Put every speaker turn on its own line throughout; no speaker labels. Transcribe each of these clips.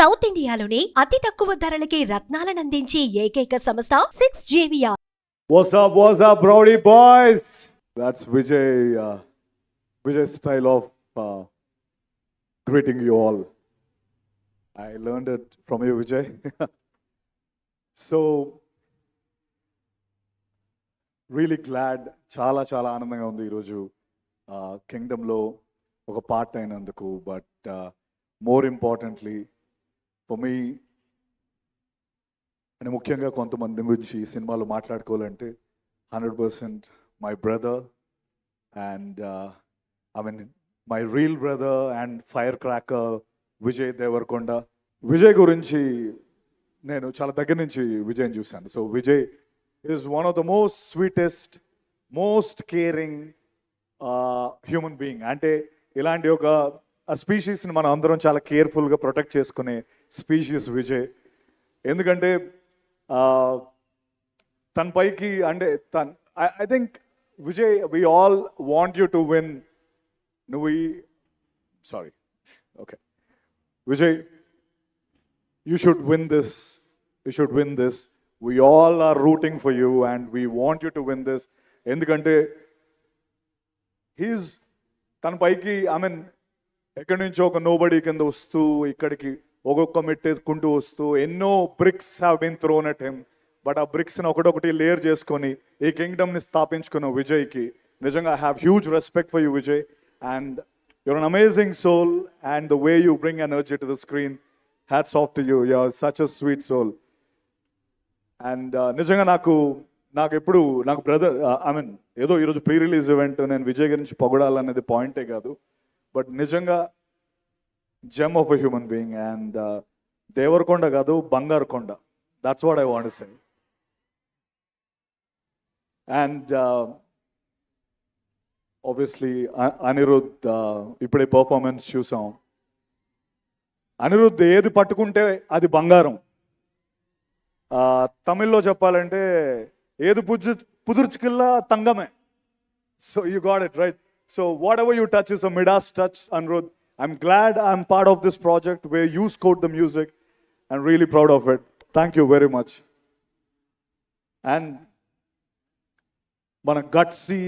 South ఇండియాలోని అతి తక్కువ ధరలకి రత్నాలనందించే ఏకైక సంస్థ 6JVR.
What's up, Rowdy boys? That's Vijay's style of greeting you all. I learned it from you, Vijay. So, really glad, చాలా ఆనందంగా ఉంది ఈరోజు కింగ్డమ్లో ఒక పార్ట్ అయినందుకు. But more importantly for me, అని ముఖ్యంగా కొంతమంది గురించి ఈ సినిమాలో మాట్లాడుకోవాలంటే 100% my brother and my real brother and fire cracker Vijay Deverakonda. Vijay గురించి నేను చాలా దగ్గర నుంచి విజయ్ని చూశాను. So Vijay is one of the most sweetest, most caring human being. అంటే ఇలాంటి ఒక స్పీషీస్ని మనం అందరం చాలా కేర్ఫుల్గా ప్రొటెక్ట్ చేసుకునే స్పీషీస్ విజయ్. ఎందుకంటే తన పైకి అంటే I think Vijay, we all want you to win. నువ్వు sorry okay Vijay, you should win this. You should win this. We all are rooting for you and we want you to win this. ఎందుకంటే he's తన పైకి ఎక్కడి నుంచో ఒక nobody కింద వస్తూ ఇక్కడికి ఒక్కొక్క మెట్టేసుకుంటూ వస్తూ ఎన్నో bricks have been thrown at him. But ఆ బ్రిక్స్ని ఒకటొకటి లేయర్ చేసుకొని ఈ కింగ్డమ్ని స్థాపించుకున్న విజయ్కి నిజంగా I have huge respect for you Vijay. And your an amazing soul and the way you bring energy to the screen, hats off to you. You're such a sweet soul. And నిజంగా నాకు ఎప్పుడు నాకు brother ఏదో ఈరోజు pre release event, నేను విజయ్ గురించి పొగడాలనేది పాయింటే కాదు. బట్ నిజంగా gem of a human being. And Deverakonda కాదు, బంగారు కొండ. That's what I want to say. And obviously Anirudh ఇప్పుడే పర్ఫార్మెన్స్ చూసాం. అనిరుద్ధ్ ఏది పట్టుకుంటే అది బంగారం. తమిళ్లో చెప్పాలంటే ఏది పుదుర్చుకిల్లా తంగమే. So you got it right. So whatever you touch is a Midas touch, Anirudh. I'm glad I'm part of this project where you scored the music. I'm really proud of it. Thank you very much. And మన gutsy,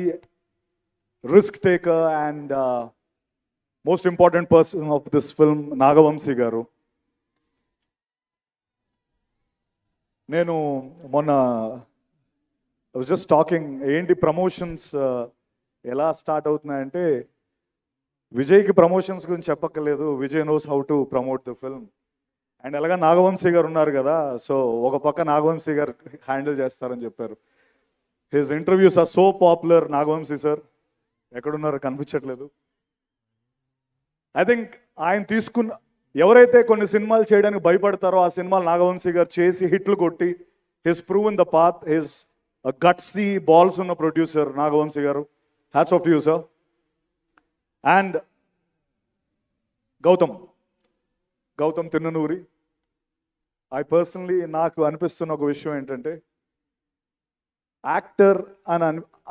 risk taker and most important person of this film Nagavamsi garu. నేను మొన్న just talking ఏంటి promotions ఎలా start అవుతున్నాయంటే, విజయ్కి promotions గురించి చెప్పక్కర్లేదు. Vijay knows how to promote the film. And ఎలాగా నాగవంశీ గారు ఉన్నారు కదా, సో ఒక పక్క నాగవంశీ గారు హ్యాండిల్ చేస్తారని చెప్పారు. His interviews are so popular. Naga Vamsi sir ఎక్కడున్నారో కనిపించట్లేదు. ఐ థింక్ ఆయన తీసుకున్న ఎవరైతే కొన్ని సినిమాలు చేయడానికి భయపడతారో ఆ సినిమాలు నాగవంశీ గారు చేసి హిట్లు కొట్టి he's proven the path. He's gutsy balls ఉన్న producer Naga Vamsi garu. Hats off to you sir. And Gautam Tinnanuri. నాకు అనిపిస్తున్న ఒక విషయం ఏంటంటే, యాక్టర్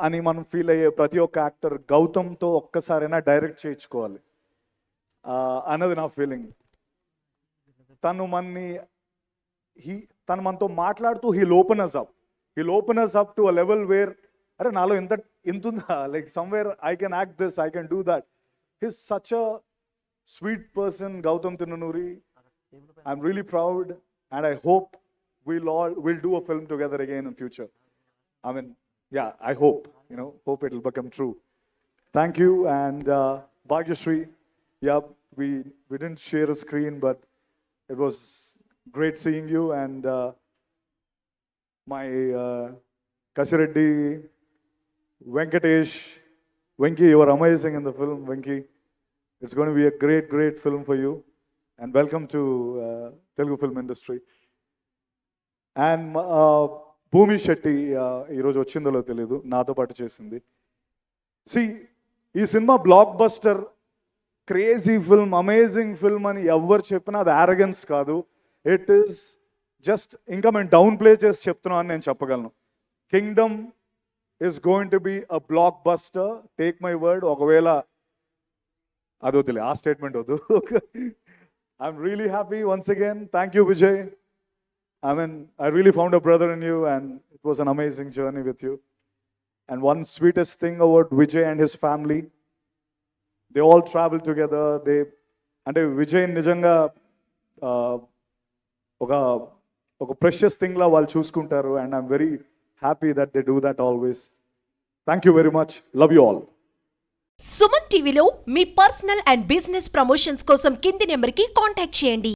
అని మనం ఫీల్ అయ్యే ప్రతి ఒక్క యాక్టర్ గౌతమ్తో ఒక్కసారైనా డైరెక్ట్ చేయించుకోవాలి అన్నది నా ఫీలింగ్. తను మనతో మాట్లాడుతూ he'll open us up to a level where అరే నాలో ఇంత ఉందా, like somewhere I can act this, I can do that. He's such a sweet person Gautam Tinnanuri. I'm really proud and I hope we'll do a film together again in future. I hope it will become true. Thank you. And Bhagyashree, yeah, we didn't share a screen, but it was great seeing you. And my Kasireddy, Venkatesh, Venki, you are amazing in the film. Venki, it's going to be a great film for you. And welcome to Telugu film industry. And భూమి శెట్టి ఈరోజు వచ్చిందో తెలియదు, నాతో పాటు చేసింది. ఈ cinema block buster, crazy film, amazing film అని ఎవరు చెప్పినా అది యారగెన్స్ కాదు. ఇట్ ఈస్ జస్ట్ ఇంకా మేము డౌన్ ప్లే చేసి చెప్తున్నాం అని నేను చెప్పగలను. Kingdom is going to be a block buster, take my word. ఒకవేళ అది వద్దులే, ఆ స్టేట్మెంట్ వద్దు. I'm really happy once again. Thank you, Vijay. I mean, I really found a brother in you, and it was an amazing journey with you. And one sweetest thing about Vijay and his family, they all travel together. అంటే విజయ్ నిజంగా ఒక precious thing లా వాళ్ళు చూసుకుంటారు. And I'm very happy that they do that always. Thank you very much. Love you all.
Suman టీవీలో మీ personal and business promotions కోసం కింది నెంబర్కి contact చేయండి.